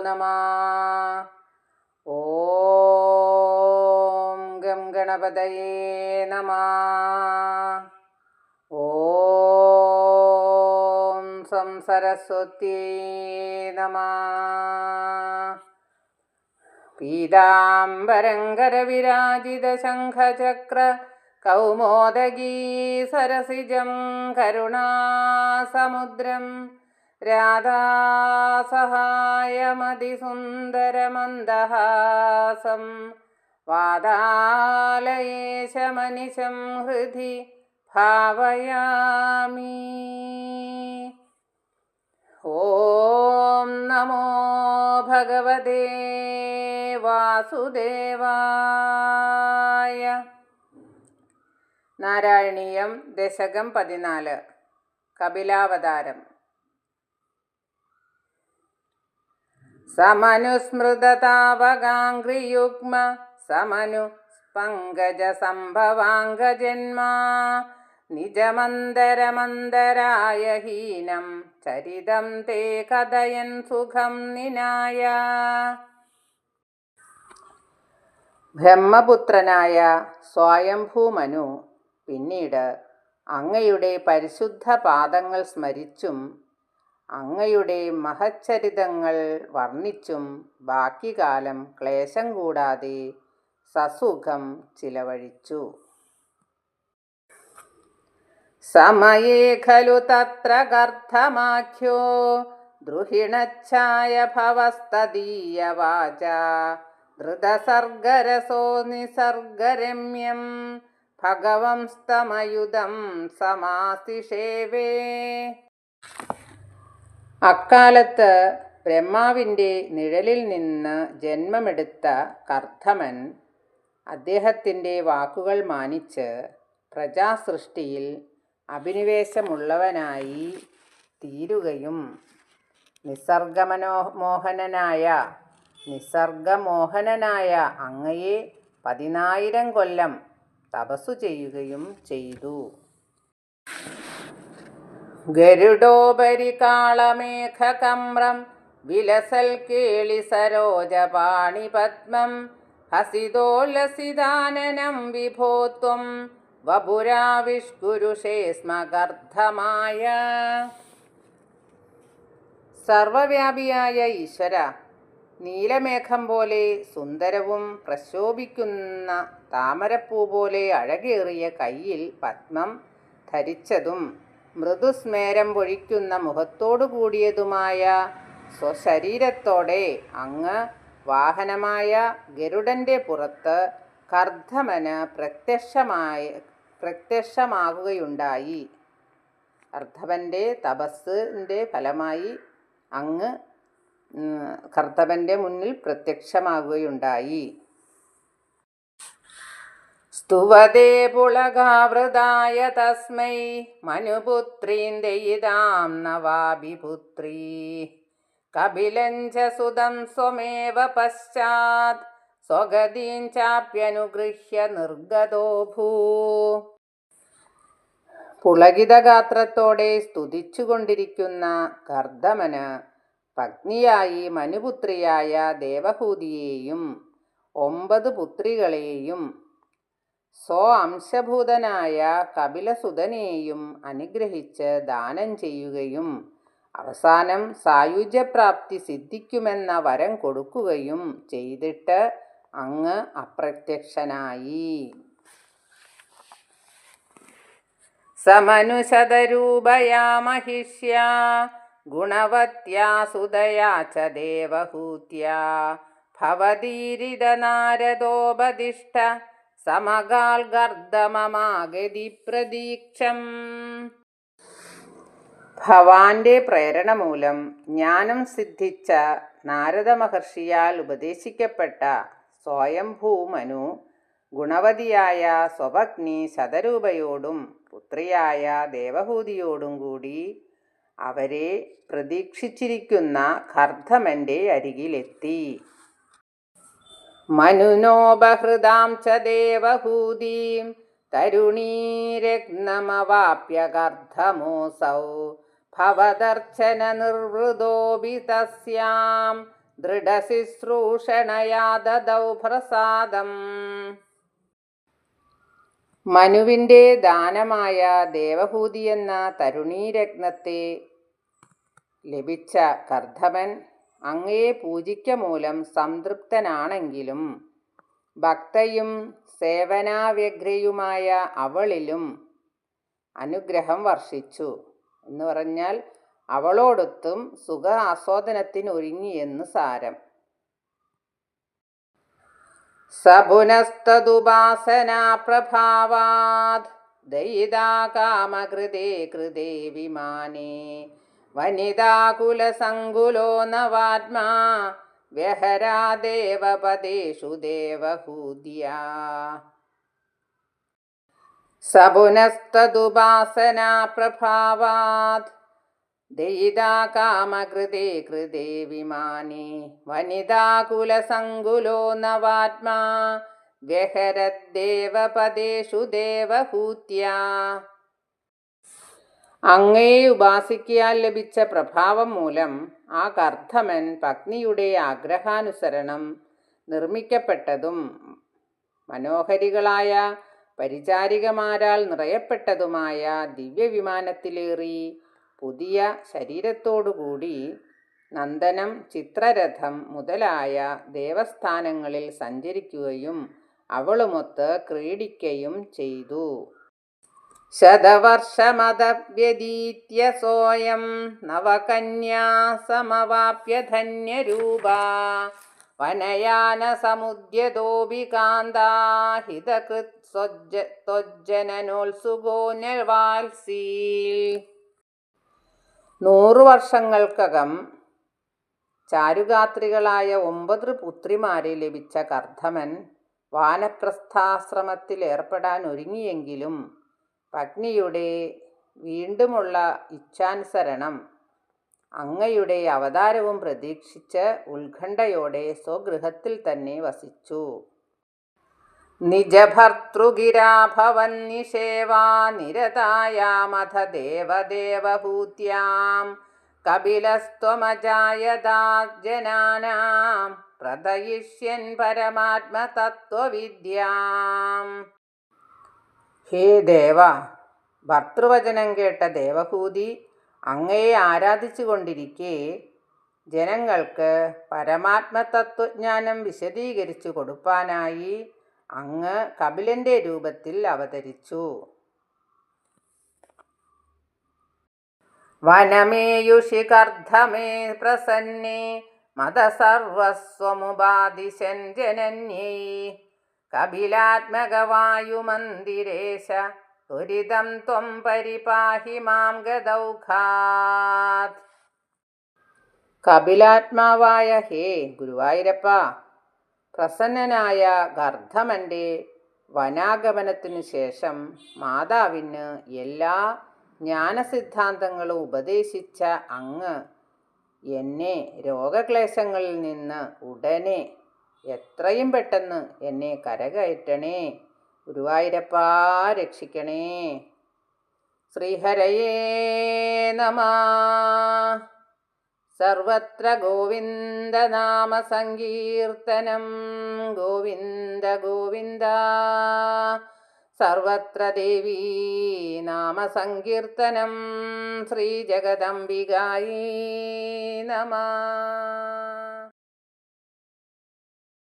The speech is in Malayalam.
നമഃ. ഓം ഗം ഗണപതയേ നമഃ. ഓം സം സരസ്വത്യേ നമഃ. പീതാംബരം കരവിരാജിതശംഖചക്ര കൗമോദഗീ സരസിജം കരുണാസമുദ്രം രാധാസഹായമതിസുന്ദരമന്ദഹാസം വാതാലയേശമനിശം ഹൃദി ഭാവയാമി. ഓം നമോ ഭഗവതേ വാസുദേവായ. നാരായണീയം ദശകം 14. കപിലാവതാരം. സമനുസ്മൃതതാവകാംഗ്രിയുഗ്മ സമനു പങ്കജസംഭവാംഗജന്മാ നിജമന്തരമന്തരായ ഹീനം ചരിതം തേ കഥയൻ സുഖം നിനായ. ബ്രഹ്മപുത്രനായ സ്വയംഭൂമനു പിന്നീട് അങ്ങയുടെ പരിശുദ്ധ പാദങ്ങൾ സ്മരിച്ചും അങ്ങയുടെ മഹച്ചരിതങ്ങൾ വർണ്ണിച്ചും ബാക്കി കാലം ക്ലേശം കൂടാതെ സസുഖം ചിലവഴിച്ചു. സമയേ ഖലു തത്ര ഗർദ്ധമാഖ്യോ ദ്രുഹിണച്ഛായ ഭവസ്തദീയ വാച ധൃതസർഗരസോ നിസർഗരമ്യം ഭഗവംസ്തമയുധം സമാസിഷേവേ. അക്കാലത്ത് ബ്രഹ്മാവിൻ്റെ നിഴലിൽ നിന്ന് ജന്മമെടുത്ത കർദ്ധമൻ അദ്ദേഹത്തിൻ്റെ വാക്കുകൾ മാനിച്ച് പ്രജാസൃഷ്ടിയിൽ അഭിനിവേശമുള്ളവനായി തീരുകയും നിസർഗമോഹനനായ അങ്ങയെ 10,000 കൊല്ലം തപസ്സു ചെയ്യുകയും ചെയ്തു. ഗരുഡോപരി കാളമേഘകമ്രം വിലസൽ കേളി സരോജപാണിപത്മം ഹസിതോല്ലസിതാനനം വിഭോത്വം വപുരാവിഷ്കുരുഷേ സ്മ ഗർദ്ധമായ. സർവവ്യാപിയായ ഈശ്വര, നീലമേഘം പോലെ സുന്ദരവും പ്രശോഭിക്കുന്ന താമരപ്പൂ പോലെ അഴകേറിയ കയ്യിൽ പത്മം ധരിച്ചതും മൃദുസ്മേരം പൊഴിക്കുന്ന മുഖത്തോടു കൂടിയതുമായ സ്വശരീരത്തോടെ അങ്ങ് വാഹനമായ ഗരുഡൻ്റെ പുറത്ത് കർദ്ധമന് പ്രത്യക്ഷമാകുകയുണ്ടായി. കർദ്ധവൻ്റെ തപസ്സിൻ്റെ ഫലമായി അങ്ങ് കർദ്ധവൻ്റെ മുന്നിൽ പ്രത്യക്ഷമാകുകയുണ്ടായി. സ്തുവതേ പുളകാവൃതായ തസ്മൈ മനുപുത്രീം ദയിതാം നവാഭിപുത്രീ കപിലഞ്ച സുതം സ്വമേവ പശ്ചാത് സ്വഗതീം ചാപ്യനുഗൃഹ്യ നിർഗതോഭൂ. പുളകിതഗാത്രത്തോടെ സ്തുതിച്ചുകൊണ്ടിരിക്കുന്ന കർദ്ധമന് പത്നിയായി മനുപുത്രിയായ ദേവഹൂതിയെയും 9 പുത്രികളെയും അംശഭൂതനായ കപിലസുതനെയും അനുഗ്രഹിച്ച് ദാനം ചെയ്യുകയും അവസാനം സായുജ്യപ്രാപ്തി സിദ്ധിക്കുമെന്ന വരം കൊടുക്കുകയും ചെയ്തിട്ട് അങ്ങ് അപ്രത്യക്ഷനായി. സമനുശതരൂപയാ മഹിഷ്യാ ഗുണവത്യാ സുതയാ ച ദേവഹൂത്യാ ഭവതീരിത നാരദോപദിഷ്ട സമകാൽ ഗർദ്ധമമാഗതി പ്രതീക്ഷം. ഭവാന്റെ പ്രേരണ മൂലം ജ്ഞാനം സിദ്ധിച്ച നാരദ മഹർഷിയാൽ ഉപദേശിക്കപ്പെട്ട സ്വയംഭൂമനു ഗുണവതിയായ സ്വപത്നി ശതരൂപയോടും പുത്രിയായ ദേവഹൂതിയോടും കൂടി അവരെ പ്രതീക്ഷിച്ചിരിക്കുന്ന കർദ്ധമൻ്റെ അരികിലെത്തി. മനുനോപഹൃതാം ച ദേവഹൂതീം തരുണീരഗ്നമവാപ്യ കർദ്ധമോസൗ ഭവദർച്ചന നിർവൃതോപി തസ്യാം ദൃഢശുശ്രൂഷണയാ ദദൗ പ്രസാദം. മനുവിൻ്റെ ദാനമായ ദേവഹൂതി എന്ന തരുണീരത്നത്തെ ലഭിച്ച കർദമൻ അങ്ങയെ പൂജിക്ക മൂലം സംതൃപ്തനാണെങ്കിലും ഭക്തയും സേവനാവ്യഗ്രയുമായ അവളിലും അനുഗ്രഹം വർഷിച്ചു. എന്ന് പറഞ്ഞാൽ അവളോടൊത്തും സുഖ ആസ്വാദനത്തിനൊരുങ്ങിയെന്ന് സാരം. സപുനസ്തദുപാസനാ പ്രഭാവാത് ദയിതാ കാമകൃതേ കൃതേ വിമാനേ വനിതാകുലസങ്കുലോ നവാത്മാ വ്യഹരാദേവപദേഷു ദേവഹൂദ്യാ. സപുനസ്തദുപാസനാ പ്രഭാവാത് ദയിതാ കാമകൃതേ കൃതേ വിമാനേ വനിതാകുലസങ്കുലോ നവാത്മാ വ്യഹരദ്ദേവപദേഷു ദേവഹൂത്യാ. അങ്ങയെ ഉപാസിക്കാൻ ലഭിച്ച പ്രഭാവം മൂലം ആ കർദമൻ പത്നിയുടെ ആഗ്രഹാനുസരണം നിർമ്മിക്കപ്പെട്ടതും മനോഹരികളായ പരിചാരികമാരാൽ നിറയപ്പെട്ടതുമായ ദിവ്യവിമാനത്തിലേറി പുതിയ ശരീരത്തോടുകൂടി നന്ദനം, ചിത്രരഥം മുതലായ ദേവസ്ഥാനങ്ങളിൽ സഞ്ചരിക്കുകയും അവളുമൊത്ത് ക്രീഡിക്കയും ചെയ്തു. ശതവർഷമതവ്യതീത്യ സോയം നവകന്യാ സമവാപ്യ ധന്യരൂപാ വനയാന സമുദ്യതോപി കാന്താ ഹിതകൃത് ത്വജ്ജനനോത്സുകോ നിർവാത്സീൽ. 100 വർഷങ്ങൾക്കകം ചാരുഗാത്രികളായ 9 പുത്രിമാരെ ലഭിച്ച കർദമൻ വാനപ്രസ്ഥാശ്രമത്തിൽ ഏർപ്പെടാൻ ഒരുങ്ങിയെങ്കിലും പത്നിയുടെ വീണ്ടുമുള്ള ഇച്ഛാനുസരണം അങ്ങയുടെ അവതാരവും പ്രതീക്ഷിച്ച് ഉത്കണ്ഠയോടെ സ്വഗൃഹത്തിൽ തന്നെ വസിച്ചു. നിജഭർതൃഗിരാഭവന്നിഷേവാ നിരതായാമഥ ദേവദേവഹൂത്യാം കപിലസ്ത്വമജായതാത് ജനാനാം പ്രദയിഷ്യൻ പരമാത്മതത്വവിദ്യാം. ഹേ ദേവ, ഭർതൃവചനം കേട്ട ദേവഹൂതി അങ്ങയെ ആരാധിച്ചു കൊണ്ടിരിക്കെ ജനങ്ങൾക്ക് പരമാത്മതത്വജ്ഞാനം വിശദീകരിച്ചു കൊടുപ്പാനായി അങ്ങ് കപിലന്റെ രൂപത്തിൽ അവതരിച്ചു. വനമേയുഷി കർദമേ പ്രസന്നേ മദസർവസ്വമുപാദിശൻ ജനന്യൈ കപിലാത്മകവായുമന്ദിരേശ ത്വരിതം ത്വം പരിപാഹി മാം ഗദൗഘാത്. കപിലാത്മാവായ ഹേ ഗുരുവായൂരപ്പ, പ്രസന്നനായ കർദമന്റെ വനാഗമനത്തിനു ശേഷം മാതാവിന് എല്ലാ ജ്ഞാനസിദ്ധാന്തങ്ങളും ഉപദേശിച്ച അങ്ങ് എന്നെ രോഗക്ലേശങ്ങളിൽ നിന്ന് ഉടനെ എത്രയും പെട്ടെന്ന് എന്നെ കരകയറ്റണേ. ഗുരുവായൂരപ്പാ രക്ഷിക്കണേ. ശ്രീഹരയേ നമഃ. സർവത്ര ഗോവിന്ദനാമ സങ്കീർത്തനം. ഗോവിന്ദ ഗോവിന്ദ. സർവത്ര ദേവീ നാമ സങ്കീർത്തനം. ശ്രീ ജഗദംബികായേ നമഃ.